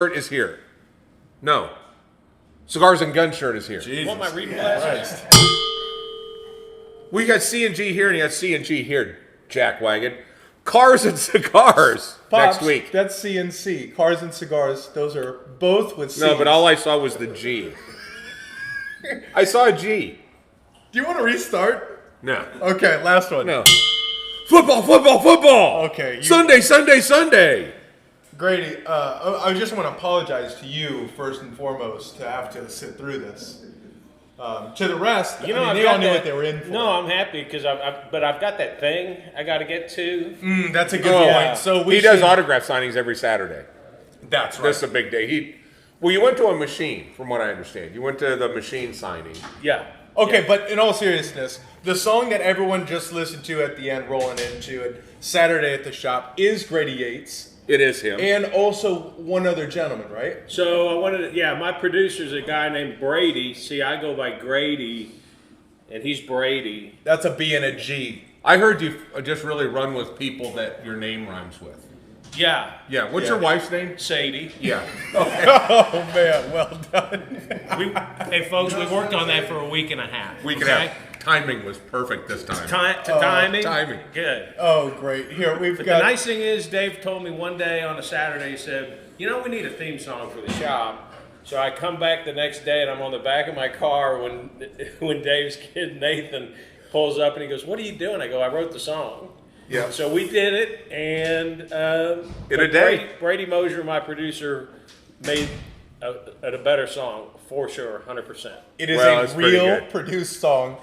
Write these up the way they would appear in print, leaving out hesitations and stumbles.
shirt is here. No. Cigars and Guns shirt is here. Jesus. Want my reading glasses? We got C&G here and you got C&G here, Jackwagon. Cars and Cigars Pops, next week. That's CNC. Cars and Cigars. Those are both with C's. No, but all I saw was the G. I saw a G. Do you want to restart? No. Okay, last one. No. Football, football, football. Okay. Sunday, Sunday, Sunday. Grady, I just want to apologize to you first and foremost to have to sit through this. To the rest, they all knew what they were in for. No, I'm happy because I've got that thing I got to get to. That's a good point. So he does autograph signings every Saturday. That's right. This is a big day. You went to a machine, from what I understand. You went to the machine signing. Yeah. Okay, Yeah. but in all seriousness, the song that everyone just listened to at the end, rolling into it, Saturday at the Shop, is Grady Yates. It is him. And also one other gentleman, right? So I wanted to, my producer's a guy named Brady. See, I go by Grady, and he's Brady. That's a B and a G. I heard you just really run with people that your name rhymes with. Yeah. Yeah. What's your wife's name? Sadie. Yeah. Oh, man, well done. Hey, folks, we worked on that for a week and a half. Week and a half. Timing was perfect this time. Timing? Timing. Good. Oh, great. Here, we've But got... the nice thing is, Dave told me one day on a Saturday, he said, we need a theme song for the shop. So I come back the next day and I'm on the back of my car when Dave's kid Nathan pulls up and he goes, "What are you doing?" I go, "I wrote the song." Yeah. So we did it, and in a day. Brady Mosier, my producer, made a better song for sure, 100%. It is Well, a real produced song.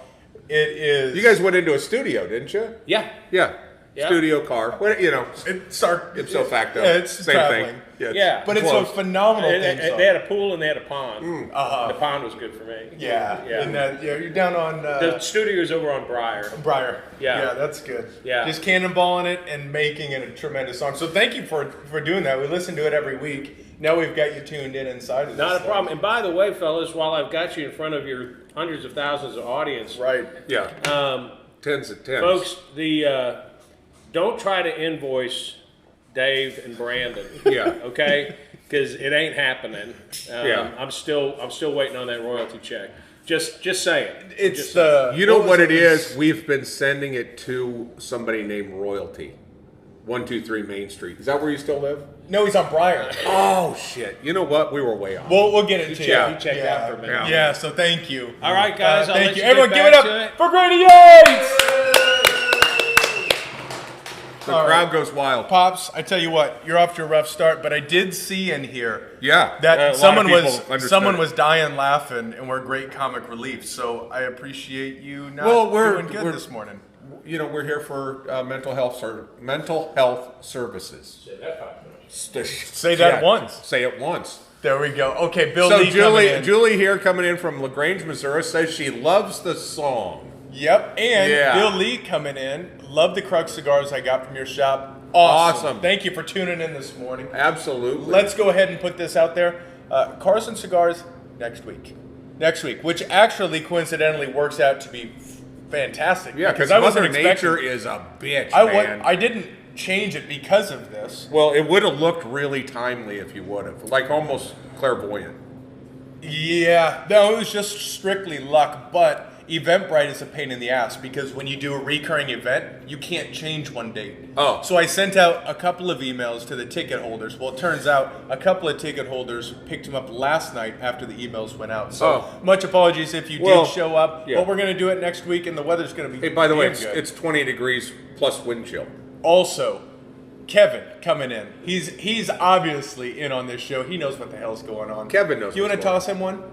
It is... You guys went into a studio, didn't you? Yeah. Yeah. Yeah. Studio car. It's ipso facto. Yeah, it's Same traveling. thing. Yeah. But it's a phenomenal theme song. They had a pool and they had a pond. The pond was good for me. Yeah. Yeah. And you're down on... The studio's over on Briar. Yeah. Yeah. That's good. Yeah. Just cannonballing it and making it a tremendous song. So thank you for doing that. We listen to it every week. Now we've got you tuned in inside of this Not a thing. problem. And by the way, fellas, while I've got you in front of your hundreds of thousands of audience, Right. Yeah. Tens and tens. folks, don't try to invoice Dave and Brandon. Yeah. Okay, because it ain't happening. Yeah. I'm still waiting on that royalty check. Just say it. It's Just the... You know what it is? We've been sending it to somebody named Royalty. 123 Main Street. Is that where you still live? No, he's on Briar. Oh, shit. You know what? We were way off. We'll get it to Yeah. you. You checked out for a minute. Yeah, so thank you. All right, guys. I'll Thank let you. you Everyone get give it back up to it. for Grady Yates! The crowd goes wild. Pops, I tell you what, you're off to a rough start, but I did see in here Yeah. that a lot of someone people was understood. dying laughing and we're great comic relief. So I appreciate you not doing good this morning. We're here for mental health services. Say that once. Say it once. There we go. Okay, Bill So Lee coming in. Julie here coming in from LaGrange, Missouri, says she loves the song. Yep, and Yeah. Bill Lee coming in. Love the Crux cigars I got from your shop. Awesome. Thank you for tuning in this morning. Absolutely. Let's go ahead and put this out there. Cars and Cigars next week. Which actually coincidentally works out to be fantastic. Yeah, because I Mother wasn't Nature expecting- is a bitch, I man. I didn't change it because of this. Well, it would have looked really timely if you would have. Like almost clairvoyant. Yeah, no, it was just strictly luck, but Eventbrite is a pain in the ass because when you do a recurring event, you can't change one date. Oh. So I sent out a couple of emails to the ticket holders. Well, it turns out a couple of ticket holders picked them up last night after the emails went out. So much apologies if you did show up, yeah. but we're going to do it next week and the weather's going to be Hey, by the way, damn good. it's 20 degrees plus wind chill. Also, Kevin coming in. He's obviously in on this show. He knows what the hell's going on. Kevin knows You want to what's going toss him one?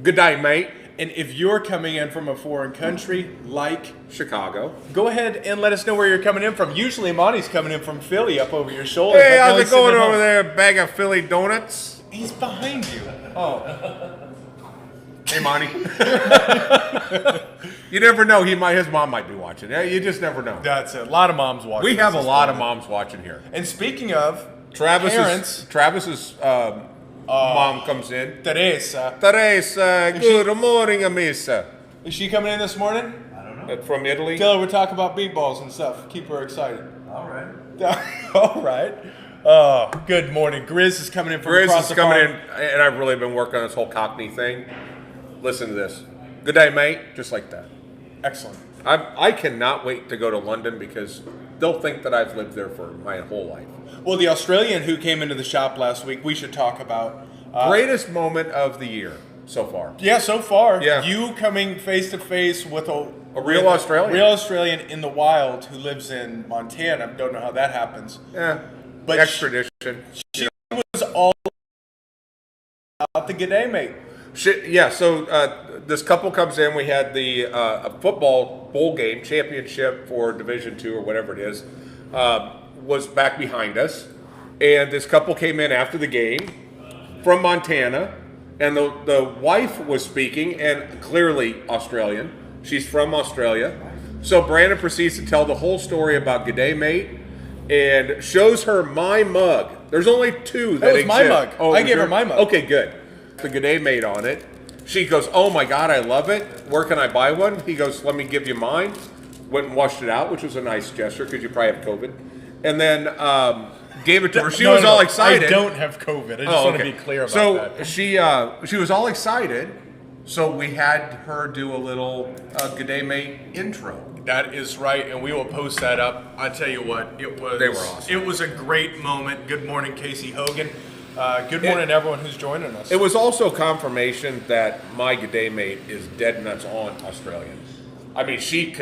Good day, mate. And if you're coming in from a foreign country, like, Chicago. go ahead and let us know where you're coming in from. Usually Monty's coming in from Philly up over your shoulder. Hey, but how's now it he's sitting going at over home. there? Bag of Philly donuts. He's behind you. Oh. Hey, Monty. You never know. His mom might be watching. Yeah, you just never know. That's it. A lot of moms watching. We have a this lot of morning. moms watching here. And speaking of Travis's parents, mom comes in. Teresa. Teresa, good morning, Amisa. Is she coming in this morning? I don't know. From Italy. Tell her we're talking about meatballs and stuff. Keep her excited. All right. All right. Oh, good morning. Grizz is coming in from Grizz across is the coming pond. in, and I've really been working on this whole Cockney thing. Listen to this. Good day, mate. Just like that. Excellent. I cannot wait to go to London because they'll think that I've lived there for my whole life. Well, the Australian who came into the shop last week, we should talk about. Greatest moment of the year so far. Yeah, so far. Yeah. You coming face to face with a real Australian. Real Australian in the wild who lives in Montana. Don't know how that happens. Yeah. But extradition. She was all about the G'day, mate. Yeah, so this couple comes in. We had the a football bowl game championship for Division II or whatever it is, was back behind us, and this couple came in after the game from Montana, and the wife was speaking, and clearly Australian. She's from Australia. So Brandon proceeds to tell the whole story about G'day, mate, and shows her my mug. There's only two that was exist. my mug. Oh, I was gave her your- my mug. Okay, good. The G'day mate on it. She goes, oh my God, I love it. Where can I buy one? He goes, let me give you mine. Went and washed it out, which was a nice gesture because you probably have COVID. And then gave it to her. She was all excited. I don't have COVID. I just want to be clear about that. She was all excited. So we had her do a little G'day mate intro. That is right, and we will post that up. I tell you what, They were awesome. It was a great moment. Good morning, Casey Hogan. Good morning, everyone who's joining us. It was also confirmation that my G'day mate is dead nuts on Australian. I mean, she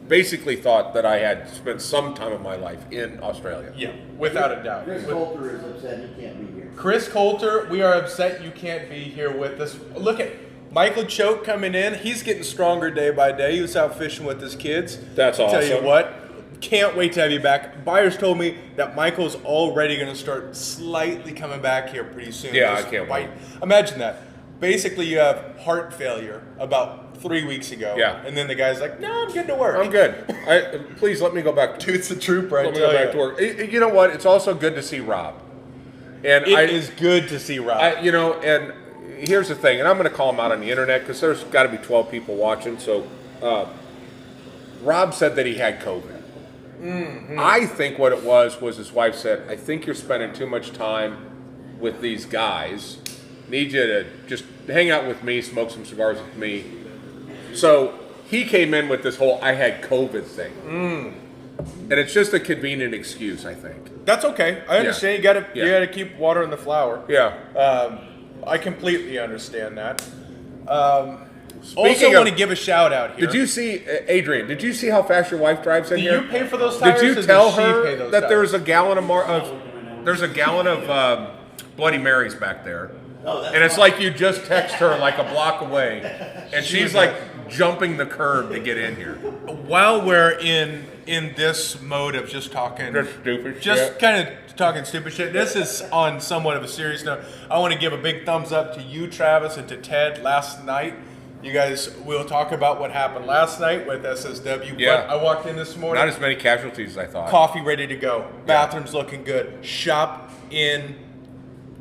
basically thought that I had spent some time of my life in Australia. Yeah, without a doubt. Chris Coulter is upset he can't be here. Chris Coulter, we are upset you can't be here with us. Look at Michael Choate coming in. He's getting stronger day by day. He was out fishing with his kids. That's awesome. Tell you what, can't wait to have you back. Buyers told me that Michael's already going to start slightly coming back here pretty soon. Yeah, Just I can't wait. Imagine that. Basically, you have heart failure about 3 weeks ago. Yeah. And then the guy's like, no, I'm getting to work. I'm good. Please let me go back. Dude's a trooper, I Let me tell go back you. to work. You know what? It's also good to see Rob. And It is good to see Rob. and here's the thing, and I'm going to call him out on the internet because there's got to be 12 people watching. So, Rob said that he had COVID. Mm-hmm. I think what it was his wife said, I think you're spending too much time with these guys. Need you to just hang out with me, smoke some cigars with me. So he came in with this whole I had COVID thing. And it's just a convenient excuse, I think. That's okay. I understand. Yeah. You gotta keep watering the flower. Yeah. I completely understand that. Speaking Also, want of- to give a shout out here. Did you see, Adrian, did you see how fast your wife drives in Do here? you pay for those tires? Did or you does tell she pay her those that tires? there's a gallon of Bloody Marys back there? Oh, that's And it's fine. like you just text her like a block away, and she's like jumping the curb to get in here. While we're in this mode of just talking, Just stupid just shit. kind of talking stupid shit. This is on somewhat of a serious note. I want to give a big thumbs up to you, Travis, and to Ted last night. You guys will talk about what happened last night with SSW. Yeah. But I walked in this morning. Not as many casualties as I thought. Coffee ready to go. Bathroom's looking good. Shop in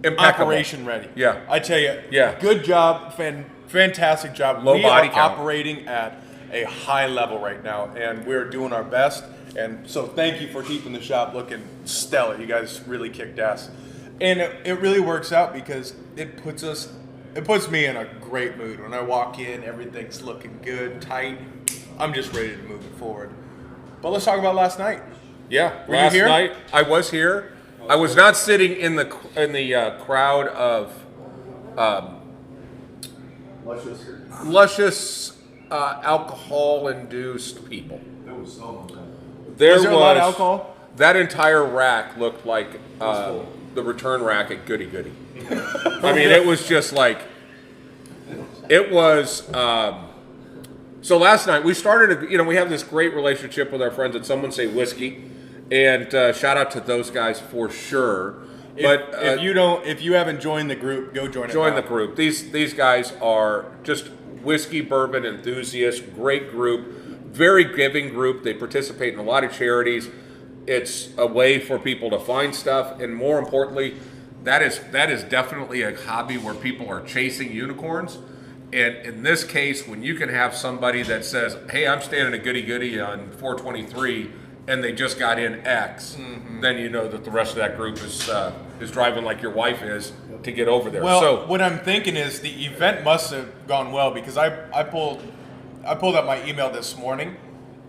Impeccable. operation ready. Yeah. I tell you. Yeah. Good job. Fantastic job. Low we body are count. operating at a high level right now, and we're doing our best. And so thank you for keeping the shop looking stellar. You guys really kicked ass. And it really works out because it puts me in a great mood. When I walk in, everything's looking good, tight. I'm just ready to move it forward. But let's talk about last night. Yeah, Were you last here? night I was here. I was not sitting in the crowd of luscious alcohol-induced people. There Was there a lot of alcohol? That entire rack looked like the return rack at Goody Goody. I mean, it was just like it was. So last night we started. We have this great relationship with our friends at Someone Say Whiskey, and shout out to those guys for sure. But If you haven't joined the group, go join it. join now. the group. These guys are just whiskey bourbon enthusiasts. Great group, very giving group. They participate in a lot of charities. It's a way for people to find stuff, and more importantly, that is definitely a hobby where people are chasing unicorns. And in this case, when you can have somebody that says, "Hey, I'm standing a goody goody on 423," and they just got in X, then you know that the rest of that group is driving like your wife is to get over there. Well, So what I'm thinking is the event must have gone well because I pulled up my email this morning,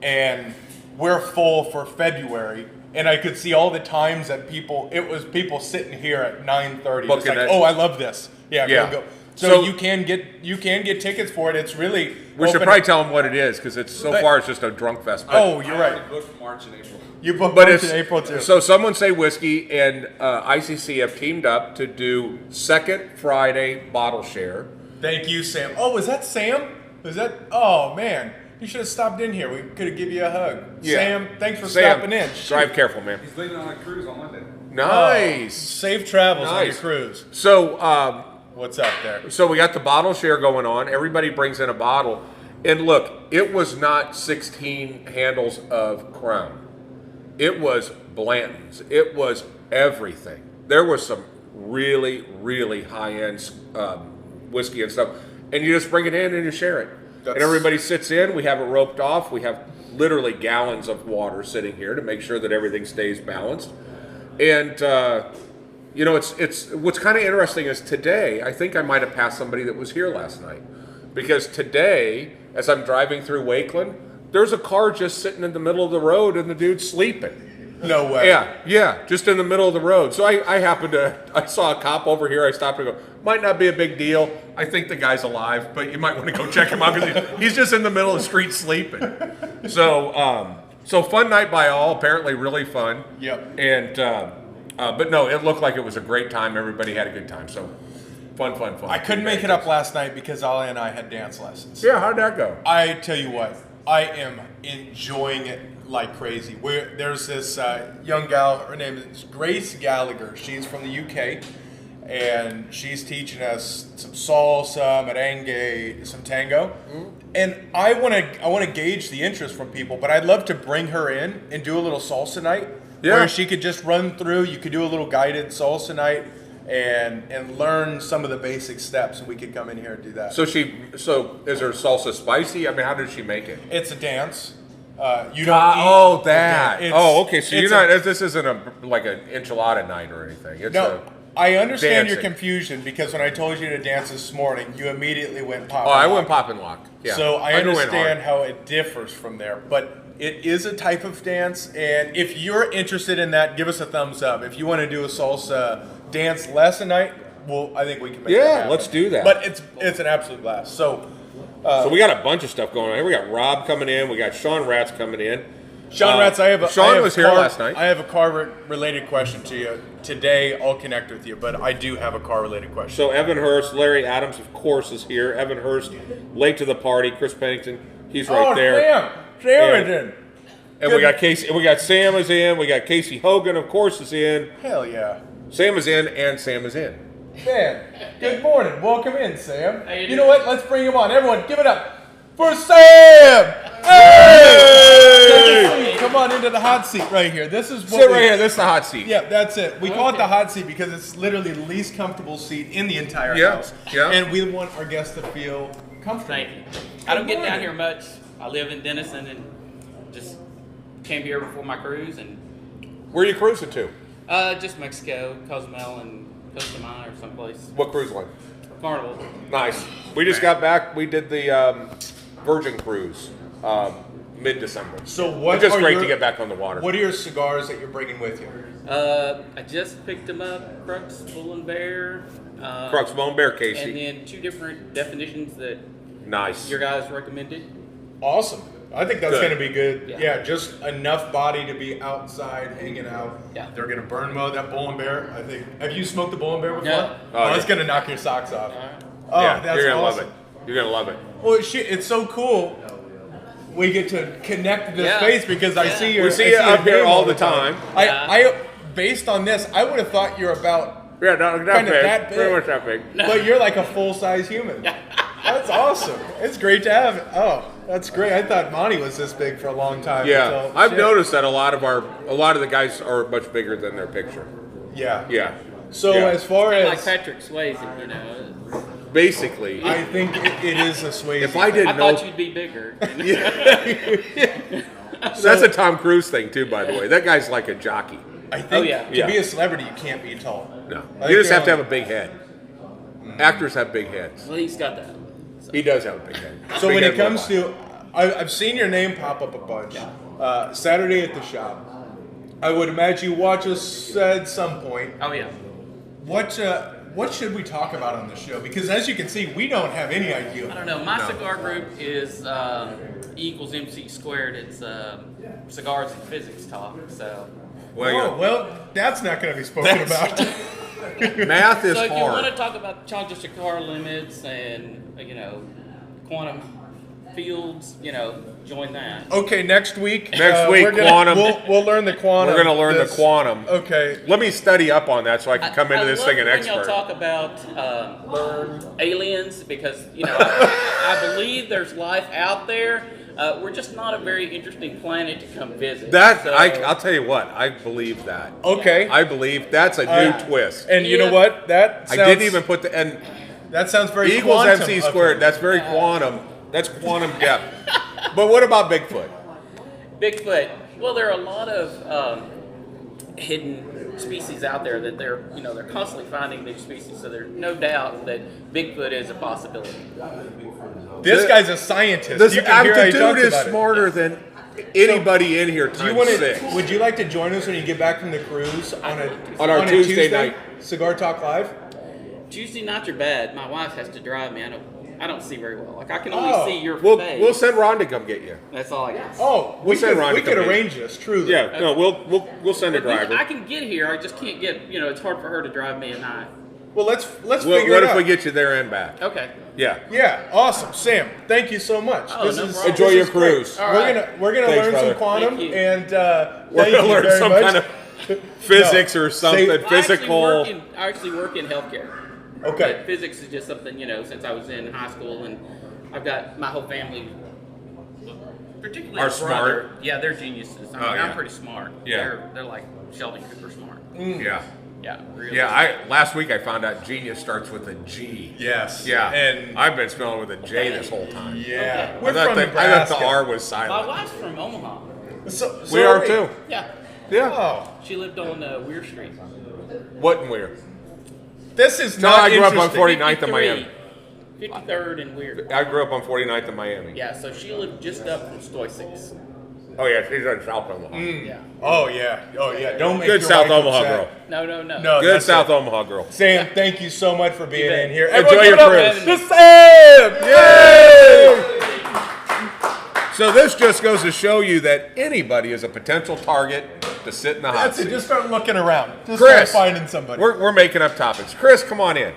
and we're full for February, and I could see all the times that people sitting here at 9:30. It's Looking like, at- oh, I love this. Yeah, Yeah. go. So- So you can get tickets for it. It's really we should open- probably tell them what it is because it's so far it's just a drunk fest. But, Oh, you're right. Booked March and April. You booked but March it's in April too. So someone say whiskey and ICC have teamed up to do second Friday bottle share. Thank you, Sam. Oh, was that Sam? Was that? Oh man, you should have stopped in here. We could have given you a hug. Yeah. Sam, thanks for Sam, stopping in. Drive careful, man. He's leaving on a cruise on Monday. Nice. Safe travels on your Nice. cruise. So. What's up there? So we got the bottle share going on. Everybody brings in a bottle. And look, it was not 16 handles of Crown. It was Blanton's. It was everything. There was some really, really high-end whiskey and stuff. And you just bring it in and you share it. And everybody sits in. We have it roped off. We have literally gallons of water sitting here to make sure that everything stays balanced. And you know, it's what's kind of interesting is today, I think I might have passed somebody that was here last night. Because today, as I'm driving through Wakeland, there's a car just sitting in the middle of the road and the dude's sleeping. No way. Yeah, just in the middle of the road. So I saw a cop over here, I stopped and go, might not be a big deal. I think the guy's alive, but you might want to go check him out because he's just in the middle of the street sleeping. So fun night by all, apparently really fun. Yep. And, but no, it looked like it was a great time. Everybody had a good time. So fun. I couldn't make it up last night because Ollie and I had dance lessons. Yeah, how'd that go? I tell you what, I am enjoying it like crazy. There's this young gal, her name is Grace Gallagher. She's from the UK, and she's teaching us some salsa, merengue, some tango. And I want to gauge the interest from people, but I'd love to bring her in and do a little salsa night. Yeah. Where she could just run through. You could do a little guided salsa night and learn some of the basic steps, and we could come in here and do that. So is her salsa spicy? I mean, how did she make it? It's a dance. You don't eat. Oh, that. It's- Okay. So you're it's not. This isn't like an enchilada night or anything. It's No, I understand your dancing. confusion because when I told you to dance this morning, you immediately went pop. Oh, I and went lock. pop and lock. Yeah. So I go in understand hard. how it differs from there, but it is a type of dance, and if you're interested in that, give us a thumbs up. If you want to do a salsa dance lesson night, well, I think we can make that happen. let's do that. But it's an absolute blast. So So we got a bunch of stuff going on here. We got Rob coming in. We got Sean Ratz coming in. Sean Ratz, Sean was here last night. I have a car-related question to you. Today, I'll connect with you, but I do have a car-related question. So Evan Hurst, Larry Adams, of course, is here. Evan Hurst, late to the party. Chris Pennington, he's right there. Sam. And we got Casey. We got Sam is in. We got Casey Hogan, of course, is in. Hell yeah. Sam is in, and Sam is in. Man, good morning. Welcome in, Sam. How you You doing? know what? Let's bring him on. Everyone, give it up for Sam! Hey! Take a seat. Come on into the hot seat right here. This is what Sit right here. This is the hot seat. Yeah, that's it. We call it the hot seat because it's literally the least comfortable seat in the entire Yeah, house. yeah. And we want our guests to feel comfortable. Thank you. I don't get morning. down here much. I live in Denison and just came here before my cruise and Where are you cruising to? just Mexico, Cozumel, and Costa Maya or someplace. What cruise line? Carnival. Nice. We just got back. We did the Virgin Cruise mid-December. So what It's just are great your- to get back on the water. What are your cigars that you're bringing with you? I just picked them up, Crux, Bull and Bear. Crux Bone Bear, And Casey. then two different definitions that Nice. your guys recommended. Awesome. I think that's Good. going to be good. Yeah. Yeah, just enough body to be outside hanging out. Yeah. They're going to burn mode that bull and bear. I think. Have you smoked the bull and bear before? No. Oh, it's yeah. going to knock your socks off. All right. Oh, Yeah, that's you're gonna awesome. love it. You're gonna love it. Well, shit, it's so cool. We get to connect this Yeah. face because I Yeah. see your. We see I you your up here name all the time. I based on this, I would have thought you're about, Yeah, not Kinda big. that big. Pretty much that big. but you're like a full size human. That's awesome. It's great to have. Oh, that's great. I thought Monty was this big for a long time. Yeah, until- I've shit. noticed that a lot of the guys are much bigger than their picture. Yeah. Yeah. So Yeah. as far Like as Patrick Swayze, you know. Basically, I think it is a Swayze. if I didn't I know, thought you'd be bigger. That's a Tom Cruise thing too, by the way. That guy's like a jockey. I think yeah. to be a celebrity, you can't be tall. No, Like, you just have to have a big head. Actors have big heads. Well, he's got that. He does have a big head. So Big when head it comes robot. to, I've seen your name pop up a bunch. Saturday at the shop. I would imagine you watch us at some point. Oh yeah. What should we talk about on the show? Because as you can see, we don't have any I idea. don't know. My cigar group is E equals MC squared. It's cigars and physics talk. So. Well, that's not going to be spoken about. Math is So if you want to hard. talk about Chancha cigar limits and quantum fields, join that. Okay, next week. Next week, we're gonna, quantum. We'll learn the quantum. We're going to learn this- the quantum. Okay. Let me study up on that so I can come into this thing an I love when expert. y'all talk about aliens because I believe there's life out there. We're just not a very interesting planet to come visit. That So- I'll tell you what, I believe that. Okay. I believe that's a new twist. And you Yeah. know what? That I sounds, didn't even put the and That sounds very equals quantum MC of squared. it. That's very quantum. That's quantum depth. But what about Bigfoot? Bigfoot. Well, there are a lot of hidden species out there that they're constantly finding new species. So there's no doubt that Bigfoot is a possibility. This guy's a scientist. This you can hear how he dude talks is about it. smarter than anybody in here Do you times want 6. to? Would you like to join us when you get back from the cruise on our a Tuesday night? Cigar Talk Live. Tuesday nights are bad. My wife has to drive me. I don't see very well. Like I can only see your face. We'll send Ron to come get you. That's all I got. Oh, We'll send Ron we to come could in. arrange this. Truly. Yeah, no, we'll send a driver. I can get here. I just can't get. It's hard for her to drive me at night. Well, let's What figure it if out. we get you there and back? Okay. Yeah. Yeah, awesome, Sam. Thank you so much. Oh, no problem. Enjoy this your is great. cruise. All We're right. gonna Thanks, learn brother. some quantum Thank you. and We're thank gonna you learn very some much. kind of physics or something. Say- Physical. I actually work in healthcare. Okay. But physics is just something since I was in high school, and I've got my whole family, particularly Are my brother. smart? Yeah, they're geniuses. Oh, I'm yeah. pretty smart. Yeah. They're like Sheldon Cooper smart. Yeah. Yeah. Really. Yeah, last week I found out genius starts with a G. Yes. Yeah. And I've been spelling with a J this whole time. yeah, I we're thought from the Nebraska. R was My silent. wife's from Omaha. So We are we. too. Yeah. Yeah. Oh, She lived on Weir Street. What and where? this is No, not I grew up on interesting. 49th in Miami. 53rd and Weir. I grew up on 49th in Miami. Yeah, so she lived just up from Stoysics. Oh yeah, she's in South Omaha. Yeah. Oh yeah. Don't make Good your South wife Omaha upset. girl. No. No, Good that's South it. Omaha girl. Sam, thank you so much for being bet. in here. Enjoy Everyone your give it up cruise. to Sam! Yay! So this just goes to show you that anybody is a potential target to sit in the hot That's it. seat. Just start looking around. Just Chris, start finding somebody. We're making up topics. Chris, come on in.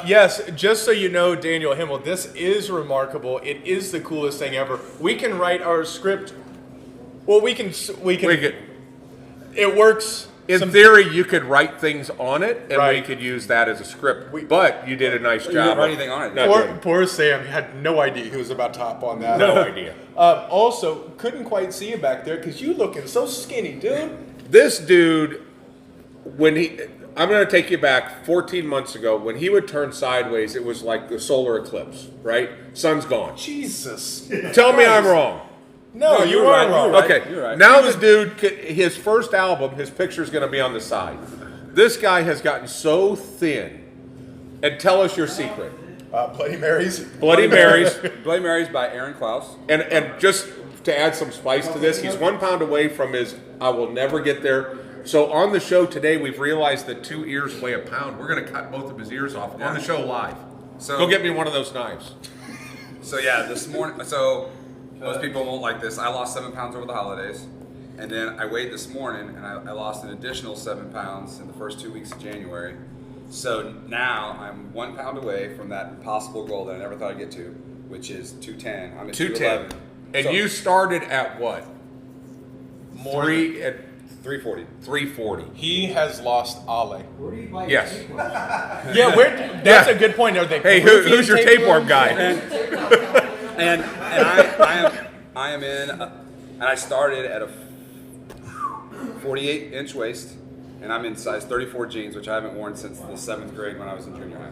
Yes, just so you know, Daniel Himmel, this is remarkable. It is the coolest thing ever. We can write our script. Well, we can. We could, It works. in theory, you could write things on it, and we Right. could use that as a script. But you did a nice You job. didn't write of anything on it. not Poor, doing- poor Sam had no idea he was about to hop on that. No idea. Also, couldn't quite see you back there because you looking so skinny, dude. This dude, I'm going to take you back 14 months ago. When he would turn sideways, it was like the solar eclipse, right? Sun's gone. Jesus. Tell me I'm wrong. No, you you were are right, wrong. you were right. Okay, You're right. now this dude, his first album, his picture's going to be on the side. This guy has gotten so thin. And tell us your secret. Bloody Marys. Bloody Marys. Bloody Marys by Aaron Klaus. And just to add some spice to this, he's 1 pound away from his I will never get there. So on the show today, we've realized that 2 ears weigh a pound. We're going to cut both of his ears off on the show live. So Go get me one of those knives. So yeah, this morning. So most people won't like this. I lost 7 pounds over the holidays, and then I weighed this morning, and I lost an additional 7 pounds in the first 2 weeks of January. So now I'm 1 pound away from that impossible goal that I never thought I'd get to, which is 210. I'm at 210. 211. And So, you started at what? At 340. 340. He has lost Ale. Yes. Yeah, that's Yeah. a good point. Are they Hey, who's your tapeworm guy? And I am in, and I started at a 48-inch waist, and I'm in size 34 jeans, which I haven't worn since the 7th grade when I was in junior high.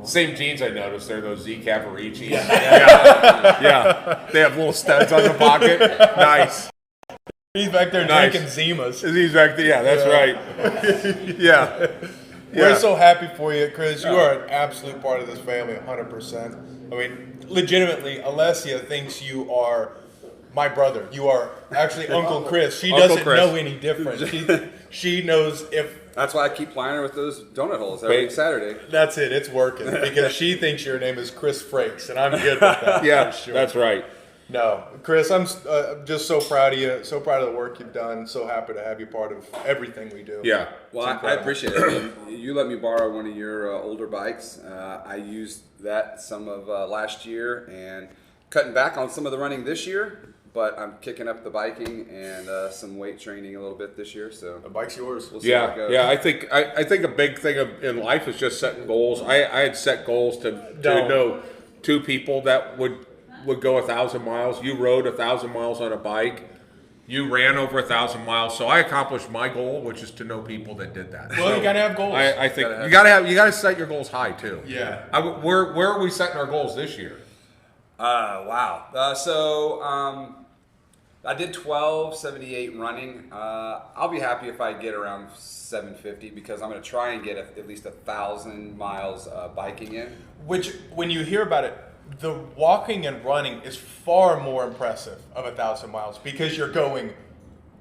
Same jeans I noticed. They're those Z Cavaricis. Yeah. They have little studs on the pocket. Nice. He's back there Nice. drinking Zimas. He's back there. Yeah, that's right. Yeah. We're so happy for you, Chris. You are an absolute part of this family, 100%. I mean, legitimately, Alessia thinks you are my brother. You are actually Uncle Chris. She Uncle doesn't Chris. know any different. She knows if That's why I keep plying her with those donut holes every Saturday. that's it. It's working because she thinks your name is Chris Frakes, and I'm good with that. Yeah, for sure. that's right. No, Chris, I'm just so proud of you. So proud of the work you've done. So happy to have you part of everything we do. Yeah. Well, I appreciate it. I mean, you let me borrow one of your older bikes. I used that some of last year and cutting back on some of the running this year, but I'm kicking up the biking and some weight training a little bit this year. So The bike's yours. we'll see how it Yeah, goes. yeah. I think a big thing in life is just setting goals. I had set goals to know 2 people that would go 1,000 miles. You rode 1,000 miles on a bike. You ran over 1,000 miles. So I accomplished my goal, which is to know people that did that. Well, you gotta have goals. I think you gotta set your goals high too. Yeah. Where are we setting our goals this year? Wow. I did 1278 running. I'll be happy if I get around 750 because I'm going to try and get at least 1,000 miles biking in. Which, when you hear about it, the walking and running is far more impressive of 1,000 miles because you're going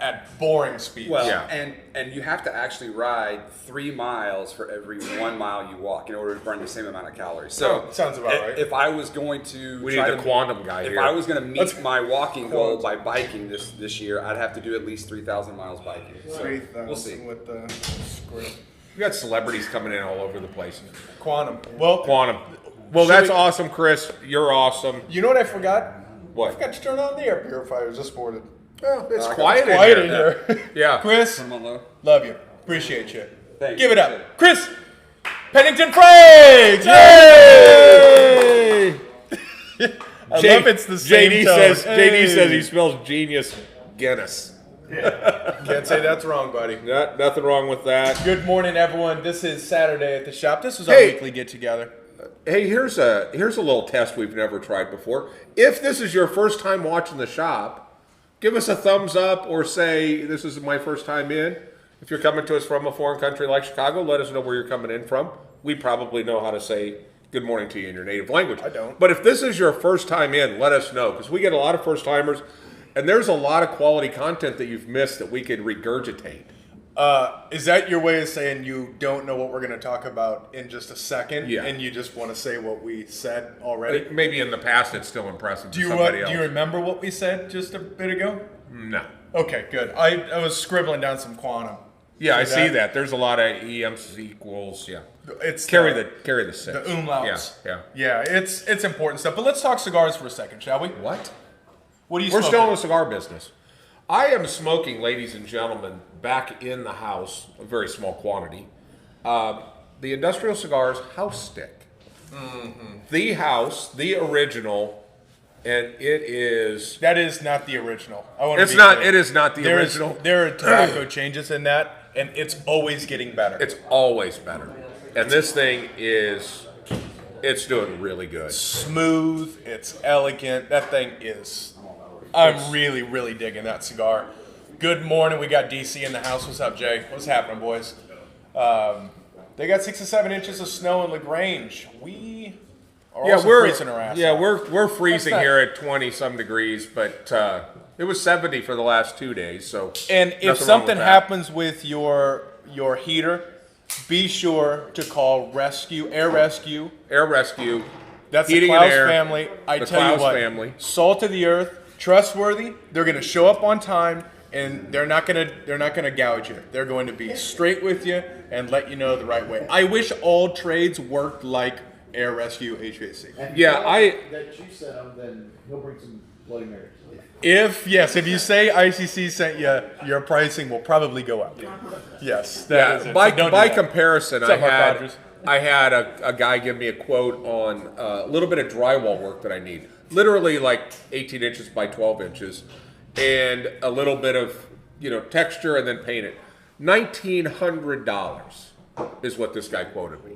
at boring speeds. Well, Yeah. and you have to actually ride 3 miles for every 1 mile you walk in order to burn the same amount of calories. So sounds about right. If I was going to We try need a to- quantum guy if here. I was going to meet my walking goal by biking this year, I'd have to do at least 3,000 miles biking. So we'll see. With the script. We got celebrities coming in all over the place. Quantum. Well, Quantum. Well, Should that's we- awesome, Chris. You're awesome. you know what I forgot? What? I forgot to turn on the air purifiers this morning. Well, it's I got quiet, Quiet in in here. here. Yeah. Chris, Come on, low. love you. Appreciate you. Thanks. Give it up. Appreciate Chris Pennington Frakes! Yay! I love it's the same JD tone. says Hey. he spells genius Guinness. Can't say that's wrong, buddy. Nothing wrong with that. Good morning, everyone. This is Saturday at the shop. This is our Hey. weekly get-together. Hey, here's a little test we've never tried before. If this is your first time watching the shop, give us a thumbs up or say this is my first time in. If you're coming to us from a foreign country like Chicago, let us know where you're coming in from. We probably know how to say good morning to you in your native language. I don't. But if this is your first time in, let us know because we get a lot of first timers, and there's a lot of quality content that you've missed that we could regurgitate. Is that your way of saying you don't know what we're going to talk about in just a second? Yeah. And you just want to say what we said already? Maybe in the past it's still impressive Do to you, somebody else. do you remember what we said just a bit ago? No. Okay, good. I was scribbling down some quantum. Yeah, I see that. There's a lot of EMs equals. Yeah. It's Carry the six. the umlauts. Yeah. Yeah, it's important stuff. But let's talk cigars for a second, shall we? What? What are you We're smoking? still in the cigar business. I am smoking, ladies and gentlemen, back in the house, a very small quantity, the Industrial Cigars House Stick. Mm-hmm. The house, the original, and it is. That is not the original. I want to It's be not. clear. It is not the There original. there are tobacco changes in that, and it's always getting better. It's always better, and this thing is. It's doing really good. smooth. It's elegant. That thing is. I'm really, really digging that cigar. Good morning. We got DC in the house. What's up, Jay? What's happening, boys? They got 6 to 7 inches of snow in LaGrange. We are also freezing our ass off. we're freezing That's here at 20 some degrees, but it was 70 for the last 2 days. So And nothing wrong if with something that. happens with your heater, be sure to call Air Rescue. Air Rescue, That's the Heating and Klaus Air, family. I the tell Klaus you what, family. salt of the earth, trustworthy. They're going to show up on time, and they're not going to gouge you. They're going to be straight with you and let you know the right way. I wish all trades worked like Air Rescue HVAC. And Yeah, that you sent him, then he'll bring some Bloody Marys. If you say ICC sent you, your pricing will probably go up. Yes, that is it. by So don't do by that. comparison, What's up, Mark Rogers? I had a guy give me a quote on a little bit of drywall work that I need, literally like 18 inches by 12 inches, and a little bit of texture and then paint it. $1,900. is what this guy quoted me.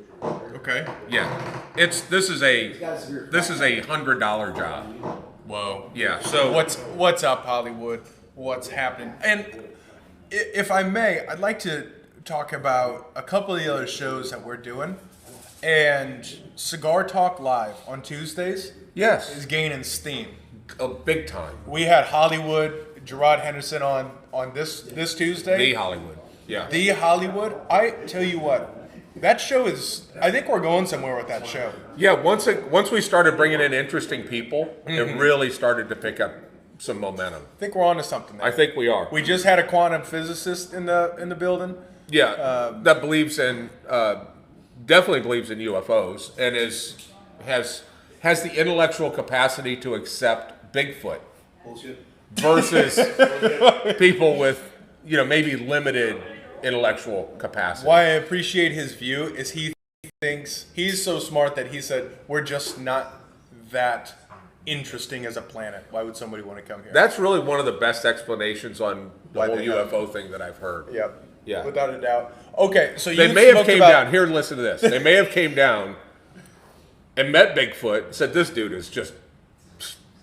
Okay. Yeah, this is a $100 job. Whoa. Yeah. So What's up, Hollywood? What's happening? And if I may, I'd like to talk about a couple of the other shows that we're doing. And Cigar Talk Live on Tuesdays yes, is gaining steam. big time. We had Hollywood, Gerard Henderson on this Tuesday. The Hollywood. Yeah. The Hollywood. I tell you what, that show is. I think we're going somewhere with that show. Yeah. Once we started bringing in interesting people, it really started to pick up some momentum. I think we're on to something there. I think we are. We just had a quantum physicist in the building. Yeah, that believes in definitely believes in UFOs and has the intellectual capacity to accept Bigfoot versus people with maybe limited intellectual capacity. Why I appreciate his view is he thinks he's so smart that he said we're just not that interesting as a planet. Why would somebody want to come here? That's really one of the best explanations on the Why whole they UFO thing that I've heard. Yep. Yeah. Without a doubt. Okay, so They you may have spoke came about, down here. Listen to this. They may have came down and met Bigfoot. And said this dude is just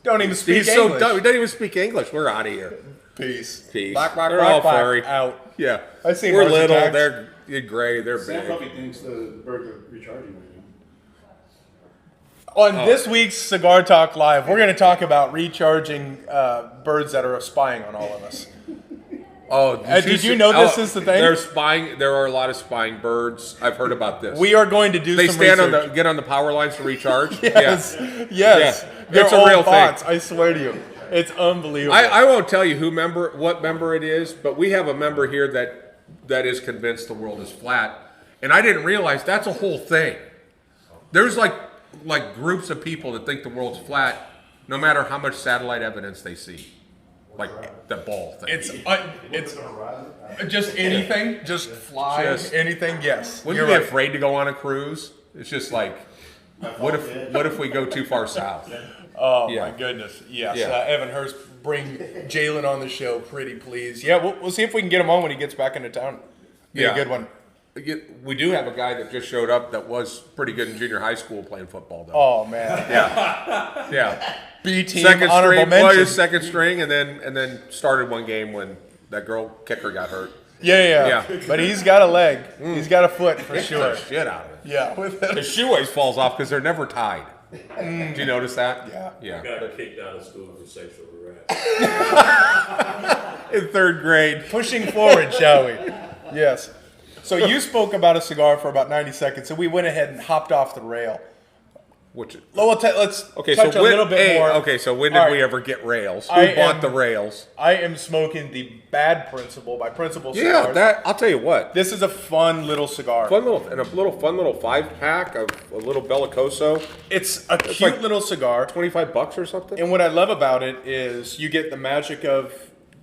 Don't even speak he's English. so dumb. He doesn't even speak English. We're out of here. Peace. Peace. Black, black, They're black, all black, furry. out. Yeah. I see We're Mars little. Attacks. They're gray. They're Sam big. probably thinks the birds are recharging right now. On this week's Cigar Talk Live, we're going to talk about recharging birds that are spying on all of us. Oh, did you know this is the thing? They're spying. There are a lot of spying birds. I've heard about this. We are going to do They some stand research. get on the power lines to recharge. Yes. Yeah. Yes. Yeah. They're It's a old real thing. bots, I swear to you. It's unbelievable. I won't tell you what member it is, but we have a member here that is convinced the world is flat, and I didn't realize that's a whole thing. There's like groups of people that think the world's flat, no matter how much satellite evidence they see, like the ball thing. It's just anything, just fly, Just- anything. Yes, Wouldn't you're you be right. afraid to go on a cruise? It's just like, what if we go too far south? Oh Yeah. my goodness, yes. Yeah. Evan Hurst, bring Jalen on the show, pretty please. Yeah, we'll see if we can get him on when he gets back into town. Be Yeah. a good one. We do have a guy that just showed up that was pretty good in junior high school playing football, though. Oh man, Yeah. B team Second honorable string, well, he mention. was second string, and then started one game when that girl kicker got hurt. Yeah. Yeah. But he's got a leg. He's got a foot for Kicked sure. the shit out of it. Yeah, with him. His shoe always falls off because they're never tied. Do you notice that? Yeah. Yeah. Got kicked out of school for sexual harassment. In third grade. Pushing forward, shall we? Yes. So you spoke about a cigar for about 90 seconds, so we went ahead and hopped off the rail. Which? Let's Okay, touch so a when, little bit more. Okay, so when did All right. we ever get rails? Who I bought am- the rails? I am smoking the Bad Principle by Principle Yeah, Cigars. I'll tell you what. This is a fun little cigar. Fun little 5-pack of a little Bellicoso. It's a cute like- little cigar. $25 or something. And what I love about it is you get the magic of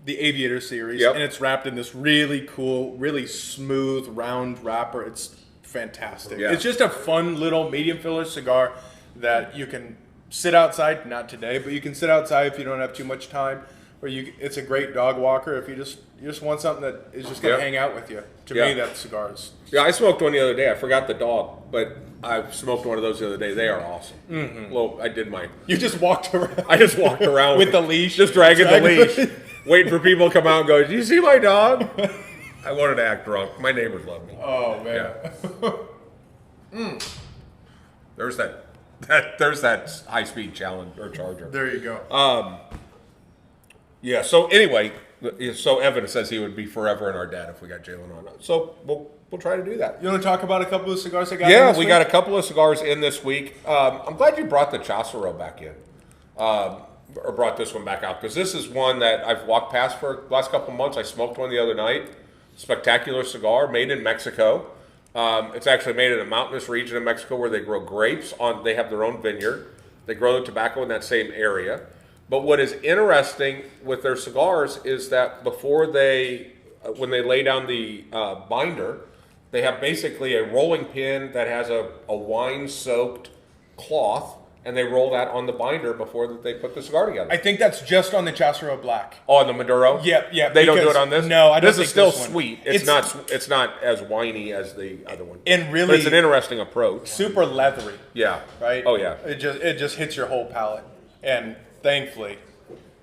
the Aviator series, Yep. and it's wrapped in this really cool, really smooth, round wrapper. It's fantastic. Yeah. It's just a fun little medium filler cigar that you can sit outside. Not today, but you can sit outside if you don't have too much time. Or it's a great dog walker if you just want something that is just going to Yeah. hang out with you. To Yeah. me, that cigars. Yeah, I smoked one the other day. I forgot the dog, but I smoked one of those the other day. They are awesome. Well, I did my. You just walked around. I just walked around With the leash? just dragging the Dragging the leash, waiting for people to come out and go. Do you see my dog? I wanted to act drunk. My neighbors love me. Oh man. There's that high-speed challenge or charger. There you go. Yeah. So anyway, so Evan says he would be forever in our debt if we got Jalen on. So we'll try to do that. You want to talk about a couple of cigars I got? in Yeah, this we week? got a couple of cigars in this week. I'm glad you brought the Chasero back in, or brought this one back out, because this is one that I've walked past for the last couple of months. I smoked one the other night. Spectacular cigar, made in Mexico. It's actually made in a mountainous region of Mexico where they grow grapes. They have their own vineyard. They grow the tobacco in that same area. But what is interesting with their cigars is that when they lay down the binder, they have basically a rolling pin that has a wine-soaked cloth and they roll that on the binder before they put the cigar together. I think that's just on the Chasero Black. Oh, on the Maduro? Yeah. They don't do because- it on this? No, I don't This think is still this one. sweet. It's not as whiny as the other one. And really, But it's an interesting approach. super leathery, Yeah. right? Oh, yeah. It just hits your whole palate. And thankfully,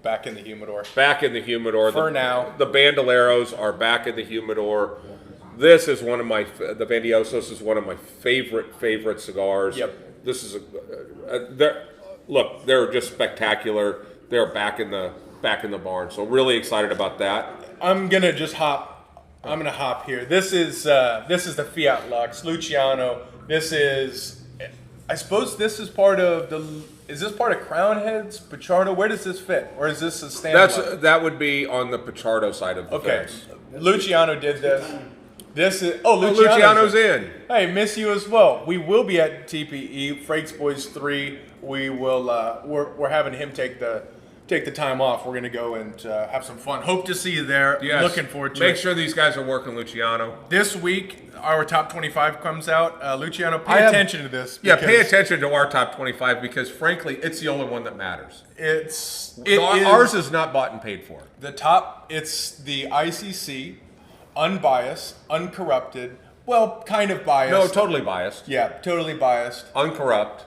back in the humidor. Back in the humidor. For now. The Bandoleros are back in the humidor. This is one of the Vandiosos is one of my favorite cigars. Yep. This is they're just spectacular. They're back in the barn. So really excited about that. I'm gonna hop here. This is the Fiat Lux Luciano. I suppose this is part of is this part of Crown Heads, Pichardo? Where does this fit? Or is this a standalone? That would be on the Pichardo side of the Okay. fence. Luciano did this. This is Luciano's in. Hey, miss you as well. We will be at TPE Frakes Boys 3. We will. We're having him take the time off. We're gonna go and have some fun. Hope to see you there. Yes. Looking forward to Make it. sure these guys are working Luciano. This week, our top 25 comes out. Luciano, I pay have- attention to this. Yeah, pay because attention to our top 25 because frankly, it's the only one that matters. Ours Ours is not bought and paid for. the top. It's the ICC, unbiased, uncorrupted. Well, kind of biased. No, totally biased. Yeah, totally biased. Uncorrupt,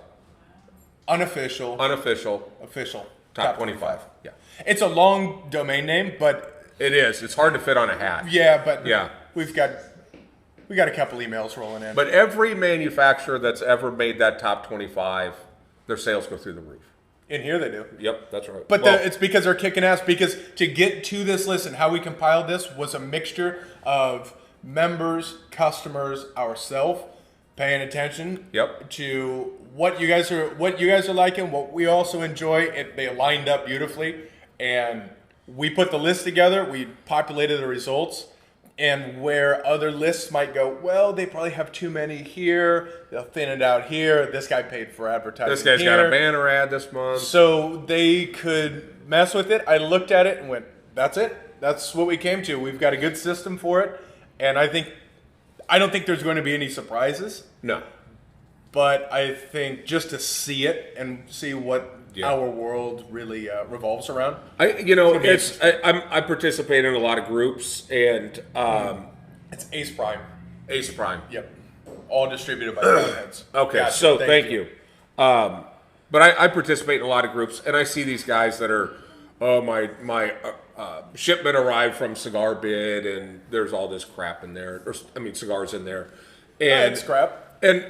Unofficial. Unofficial, Official. top 25. Yeah. It's a long domain name, but It is. It's hard to fit on a hat. yeah, we got a couple emails rolling in. But every manufacturer that's ever made that top 25, their sales go through the roof. in here they do. Yep, that's right. But Well, it's because they're kicking ass. Because to get to this list and how we compiled this was a mixture of members, customers, ourselves, paying attention Yep. to what you guys are liking, what we also enjoy. They lined up beautifully, and we put the list together. We populated the results. And where other lists might go, well, they probably have too many here. They'll thin it out here. This guy paid for advertising. this guy's here. got a banner ad this month. So they could mess with it. I looked at it and went, that's it. That's what we came to. We've got a good system for it. And I don't think there's going to be any surprises. No. But I think just to see it and see what Yeah. our world really revolves around. I participate in a lot of groups and It's Ace Prime. Ace Prime. Yep. All distributed by Crown Heads. Okay, Gotcha. so thank you. But I participate in a lot of groups, and I see these guys that are, my shipment arrived from Cigar Bid, and there's all this crap in there. Cigars in there, and It's crap. And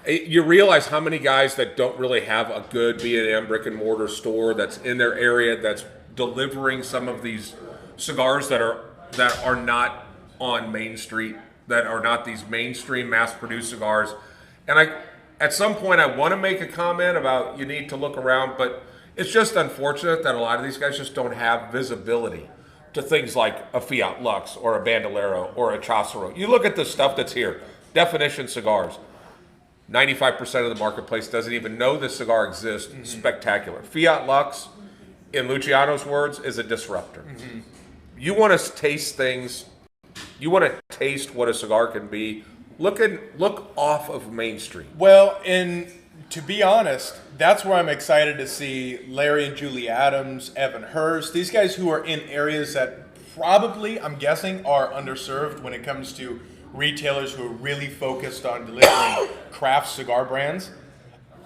you realize how many guys that don't really have a good B&M brick and mortar store that's in their area that's delivering some of these cigars that are not on Main Street, that are not these mainstream mass-produced cigars. And at some point I want to make a comment about you need to look around, but it's just unfortunate that a lot of these guys just don't have visibility to things like a Fiat Lux or a Bandolero or a Chasero. You look at the stuff that's here, Definition Cigars. 95% of the marketplace doesn't even know this cigar exists. Mm-hmm. Spectacular. Fiat Lux, in Luciano's words, is a disruptor. Mm-hmm. You want to taste things. You want to taste what a cigar can be. Look off of Main Street. Well, and to be honest, that's where I'm excited to see Larry and Julie Adams, Evan Hurst, these guys who are in areas that probably, I'm guessing, are underserved when it comes to retailers who are really focused on delivering craft cigar brands.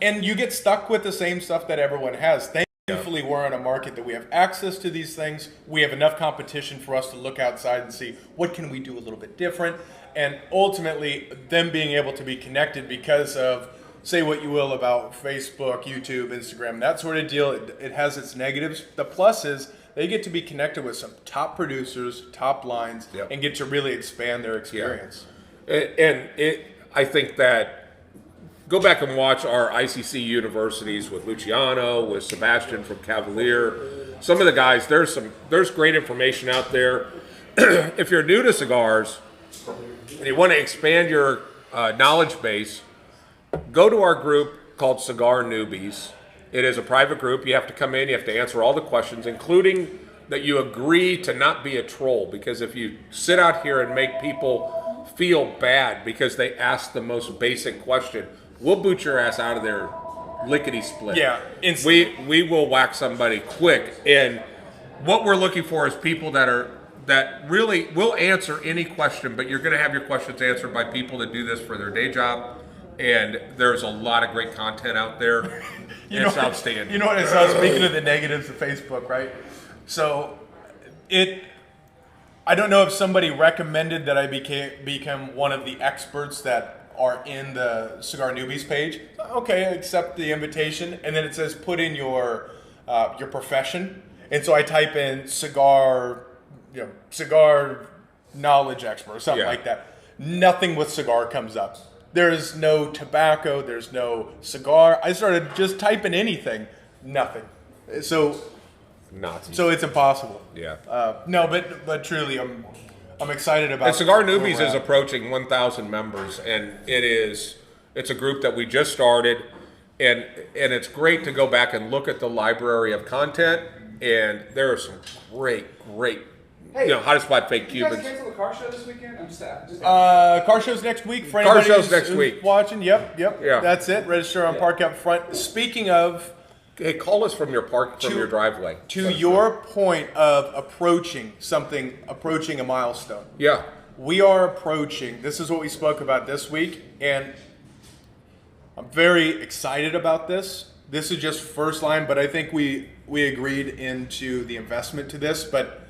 And you get stuck with the same stuff that everyone has. Thankfully, we're in a market that we have access to these things. We have enough competition for us to look outside and see what can we do a little bit different. And ultimately, them being able to be connected because of, say what you will about Facebook, YouTube, Instagram, that sort of deal. It has its negatives. The plus is they get to be connected with some top producers, top lines, Yep. and get to really expand their experience. I think that go back and watch our ICC universities with Luciano, with Sebastian from Cavalier. Some of the guys, there's great information out there. If you're new to cigars and you want to expand your knowledge base, go to our group called Cigar Newbies. It is a private group. You have to come in, you have to answer all the questions, including that you agree to not be a troll, because if you sit out here and make people feel bad because they ask the most basic question, we'll boot your ass out of there lickety split. Yeah, instantly. we will whack somebody quick, and what we're looking for is people that really will answer any question, but you're going to have your questions answered by people that do this for their day job. And there's a lot of great content out there. It's outstanding. You know what I saw? Speaking of the negatives of Facebook, right? So, I don't know if somebody recommended that I become one of the experts that are in the Cigar Newbies page. Okay, I accept the invitation, and then it says put in your profession, and so I type in cigar knowledge expert or something like that. Nothing with cigar comes up. There's no tobacco. There's no cigar. I started just typing anything. Nothing. So it's impossible. Yeah. No, but truly, I'm excited about. And Cigar Newbies is approaching 1,000 members, and it's a group that we just started, and it's great to go back and look at the library of content, and there are some great. Hey, how to spot fake you guys Cubans. cancel the car show this weekend? I'm just car show's next week. For Car anybody show's who's next week. Watching. Yep. Yeah. That's it. Register on Park Up Front. Speaking of, Hey, call us from your your driveway. To your point of approaching a milestone. Yeah. We are approaching. This is what we spoke about this week, and I'm very excited about this. This is just first line, but I think we agreed into the investment to this, but.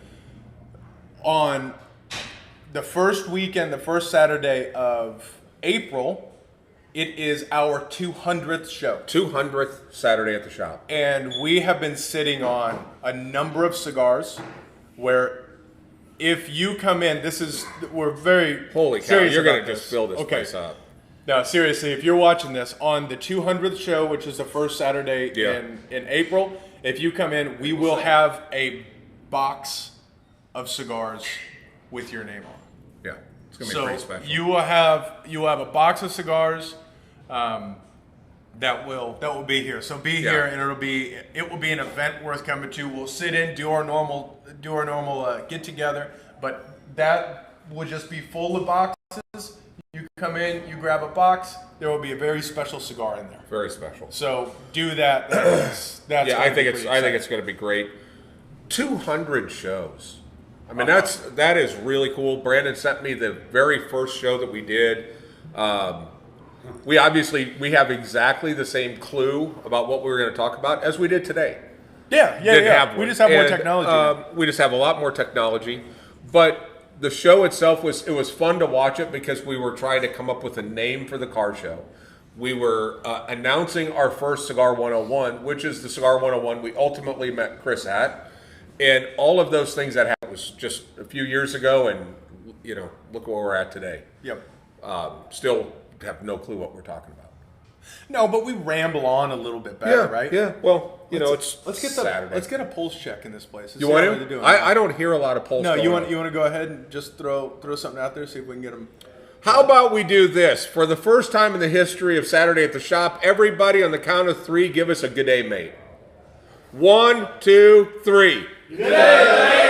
On the first weekend, the first Saturday of April, it is our 200th show. 200th Saturday at the shop. And we have been sitting on a number of cigars where if you come in, we're very Holy cow, serious you're going about to this. just fill this place up. No, seriously, if you're watching this on the 200th show, which is the first Saturday in April, if you come in, we will have a box of cigars with your name on. Yeah, it's gonna be pretty special. You will have a box of cigars that will be here. So be here, and it will be an event worth coming to. We'll sit in, do our normal get together, but that will just be full of boxes. You come in, you grab a box. There will be a very special cigar in there. Very special. So do that. I think it's going to be great. 200 shows. I mean, that is really cool. Brandon sent me the very first show that we did. We have exactly the same clue about what we were going to talk about as we did today. Yeah. We just have more technology. We just have a lot more technology. But the show itself was fun to watch it because we were trying to come up with a name for the car show. We were announcing our first Cigar 101, which is the Cigar 101 we ultimately met Chris at. And all of those things that happened was just a few years ago, and look where we're at today. Yep. Still have no clue what we're talking about. No, but we ramble on a little bit better, right? Yeah. Well, let's get Saturday. Let's get a pulse check in this place. You want to? I don't hear a lot of pulse. No, you want to go ahead and just throw something out there, see if we can get them. How about we do this? For the first time in the history of Saturday at the Shop, everybody on the count of three, give us a good day, mate. 1, 2, 3. Good day, mate.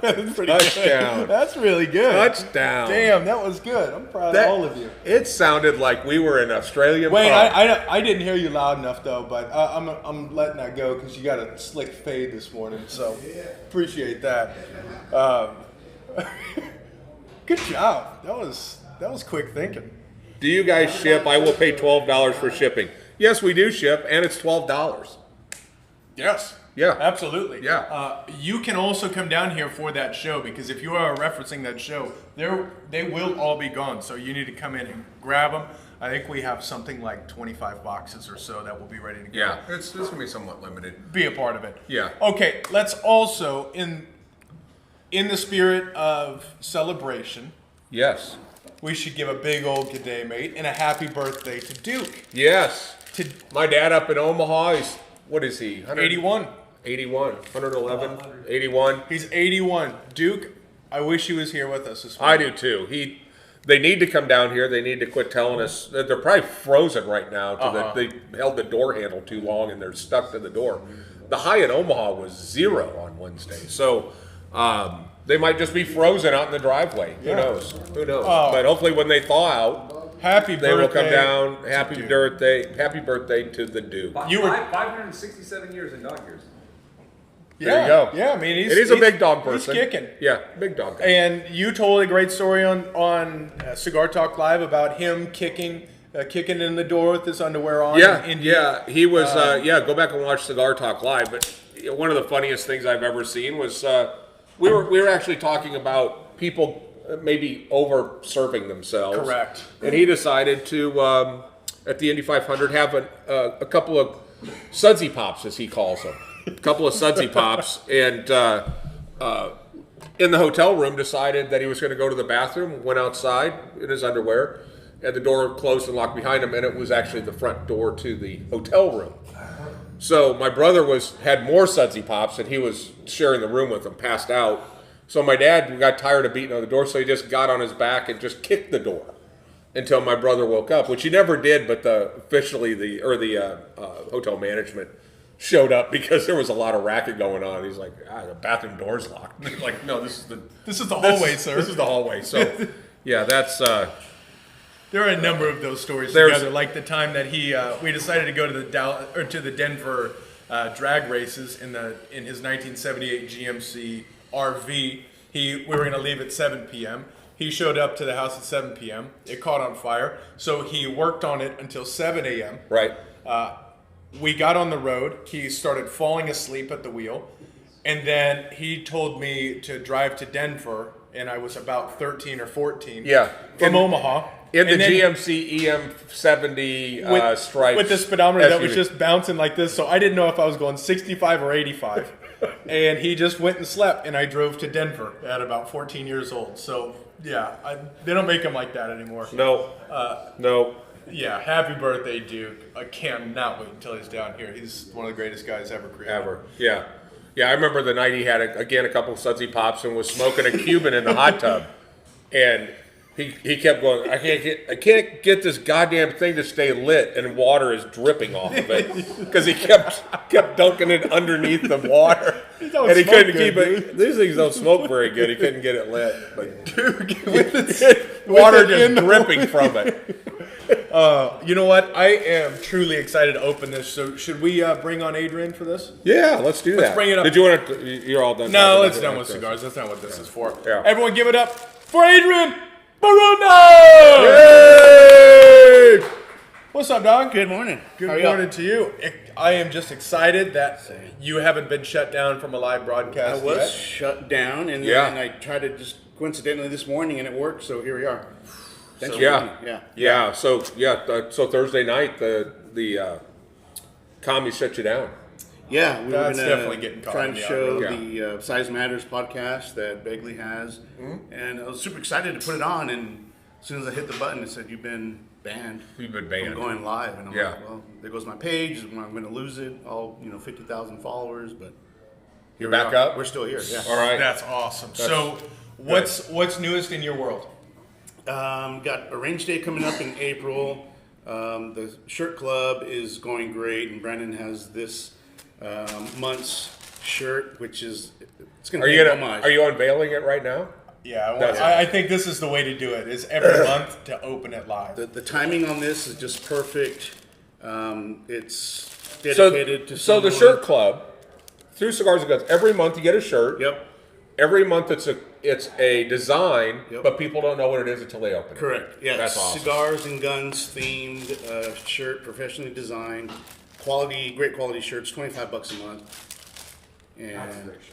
That's pretty touchdown. Good. That's really good. Touchdown. Damn, that was good. I'm proud of all of you. It sounded like we were in Australian. Wait, I didn't hear you loud enough though, but I'm letting that go because you got a slick fade this morning, so appreciate that. Good job. That was quick thinking. Do you guys ship? I will pay $12 for shipping. Yes, we do ship, and it's $12. Yes. Yeah. Absolutely. Yeah. You can also come down here for that show because if you are referencing that show, they will all be gone. So you need to come in and grab them. I think we have something like 25 boxes or so that will be ready to go. Yeah, it's going to be somewhat limited. Be a part of it. Yeah. Okay, let's also, in the spirit of celebration, yes, we should give a big old good day, mate, and a happy birthday to Duke. Yes. My dad up in Omaha, what is he? 81. 81, 111, 81. He's 81. Duke, I wish he was here with us this morning. I do too. They need to come down here. They need to quit telling us that they're probably frozen right now. That they held the door handle too long and they're stuck to the door. The high in Omaha was 0 on Wednesday, so they might just be frozen out in the driveway. Who knows? But hopefully when they thaw out, Happy they will come birthday down. to Happy Duke. birthday to the Duke. You were- 567 years in dog years. There you go. Yeah, I mean, he's He's a big dog person. He's kicking. Yeah, big dog guy. And you told a great story on Cigar Talk Live about him kicking in the door with his underwear on. Yeah, in yeah, he was. Go back and watch Cigar Talk Live. But one of the funniest things I've ever seen was we were actually talking about people maybe over serving themselves. Correct. And he decided to at the Indy 500 have a couple of sudsy pops, as he calls them, a couple of sudsy pops, and in the hotel room decided that he was going to go to the bathroom. Went outside in his underwear. And the door closed and locked behind him, and it was actually the front door to the hotel room. So my brother had more sudsy pops, and he was sharing the room with them, passed out. So my dad got tired of beating on the door, so he just got on his back and just kicked the door until my brother woke up, which he never did. But the hotel management showed up because there was a lot of racket going on. He's like, the bathroom door's locked. He's like, no, this is the hallway, sir. This is the hallway. So yeah, that's. There are a number of those stories There's- together, like the time that we decided to go to the Denver drag races in his 1978 GMC RV. We were going to leave at 7 p.m. He showed up to the house at 7 p.m. It caught on fire, so he worked on it until 7 a.m. Right. We got on the road. He started falling asleep at the wheel, and then he told me to drive to Denver, and I was about 13 or 14. Yeah. From Omaha. In the And then- GMC EM70 stripes. with the speedometer that was SUV. just bouncing like this, so I didn't know if I was going 65 or 85. And he just went and slept, and I drove to Denver at about 14 years old. So yeah, they don't make them like that anymore. No. No. Yeah, happy birthday, Duke. I cannot wait until he's down here. He's one of the greatest guys ever created. Ever. Yeah. Yeah, I remember the night he had, a couple of sudsy pops and was smoking a Cuban in the hot tub. And he kept going, I can't get this goddamn thing to stay lit, and water is dripping off of it. Because he kept dunking it underneath the water. don't And he smoke couldn't good, keep it. These things don't smoke very good. He couldn't get it lit. But Duke, water just dripping from it. You know what? I am truly excited to open this. So should we bring on Adrian for this? Yeah, let's do that. bring it up. Did you want to? You're all done. No, talking let's about done it. with cigars. That's not what this is for. Yeah. Everyone give it up for Adrian Baruno! Hey! What's up, dog? Good morning. Good How are morning y'all? to you. I am just excited that you haven't been shut down from a live I broadcast was yet. shut down, and Yeah. then I tried to just coincidentally this morning, and it worked. So here we are. Thanks for Yeah. having me. Yeah. Yeah. So Thursday night the commies shut you down. Yeah, we were That's gonna definitely getting caught try in and the show algorithm. the Size Matters podcast that Begley has, and I was super excited to put it on. And as soon as I hit the button, it said you've been banned. You've been from banned. going live, and I'm Yeah. like, well, there goes my page. I'm going to lose it. All 50,000 followers, but here we back are. up? We're still here. Yeah. All right. That's awesome. So, what's newest in your world? Got a range day coming up in April. The shirt club is going great, and Brandon has this month's shirt, which is it's going to Are be you an homage. are you unveiling it right now? Yeah, That's- I think this is the way to do it. Is every month to open it live. The timing on this is just perfect. It's dedicated to So the someone. shirt club through Cigars and Guns, every month you get a shirt. Yep, Every month it's a design, Yep. but people don't know what it is until they open it. correct. Yeah, That's awesome. Cigars and Guns themed shirt, professionally designed, great quality shirts, $25 a month.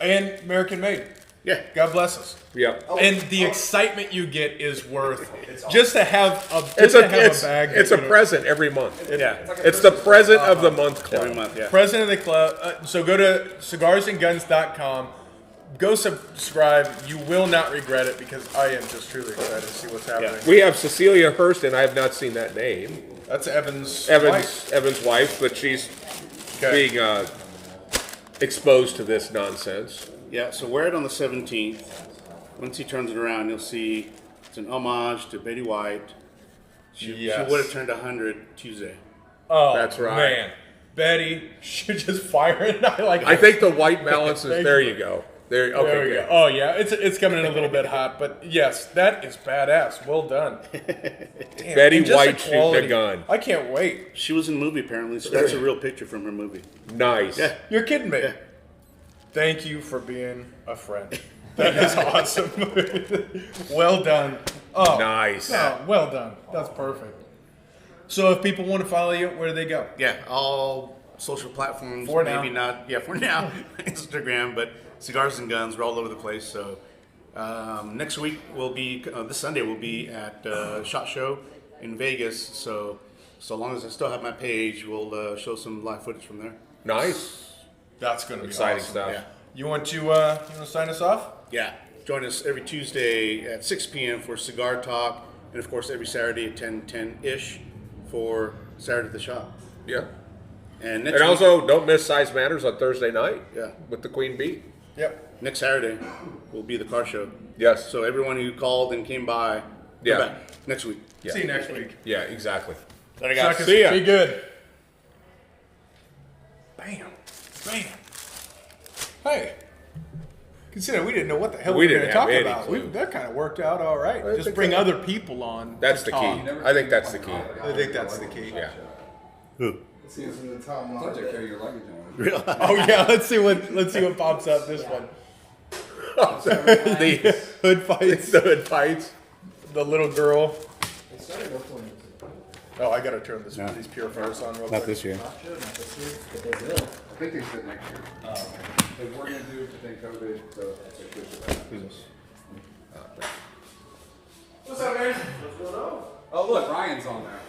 And American made. Yeah, God bless us. Yeah. And the excitement you get is worth just to have a It's just to have a a bag. it's that, a you know, present every month. Yeah. It's the present of the month club. every month. Yeah. President of the club. So go to cigarsandguns.com. Go subscribe. You will not regret it because I am just truly excited to see what's happening. We have Cecilia Hurst, and I have not seen that name. That's Evan's wife. Evan's wife, but she's Okay. being exposed to this nonsense. Yeah, so wear it on the 17th. Once he turns it around, you'll see it's an homage to Betty White. She Yes. would have turned 100 Tuesday. Oh, That's right. man. Betty should just fire it. I I think the white balance is there. You go. There. Okay. There we Good. go. Oh yeah, it's coming in a little bit hot, but yes, that is badass. Well done. Damn, Betty and just the White shooting a quality. gun. I can't wait. She was in the movie apparently, so that's a real picture from her movie. Nice. Yeah. You're kidding me. Yeah. Thank you for being a friend. That is awesome. Well done. Oh, Nice. no, well done. That's perfect. So if people want to follow you, where do they go? Yeah, all social platforms. For now. Maybe not. Yeah, for now. Instagram, but Cigars and Guns. We're all over the place. So next week we'll be. This Sunday we'll be at SHOT Show in Vegas. So long as I still have my page, we'll show some live footage from there. Nice. That's going to be Exciting awesome. stuff. Yeah. You want to sign us off? Yeah. Join us every Tuesday at 6 p.m. for Cigar Talk, and of course every Saturday at 10:10-ish for Saturday at the Shop. Yeah. And next And week- also, don't miss Size Matters on Thursday night. Yeah. With the Queen Bee. Yep. next Saturday will be the car show. Yes. So everyone who called and came by, Yeah. come back next week. Yeah. See you next week. Yeah, exactly. Later, guys. Suckers, See ya. Be good. Bam. Bam. Hey. Consider we didn't know what the hell We we were didn't going to have talk any about. clue. That kind of worked out all right. I Just think bring so. other people on. That's to the key. talk. I think that's the key. I think that's the key. Yeah. See, it's in the top I thought you carry your luggage on. Oh yeah, let's see what pops up this one. The hood fights. The hood fights. The little girl. It started up when Oh, I gotta turn No. these purifiers on real Not quick. this year. not sure, not this year, but they will. I think they said next year. They were going to do it, but then COVID, so they pushed it back. What's up, man? Oh, look, Ryan's on there.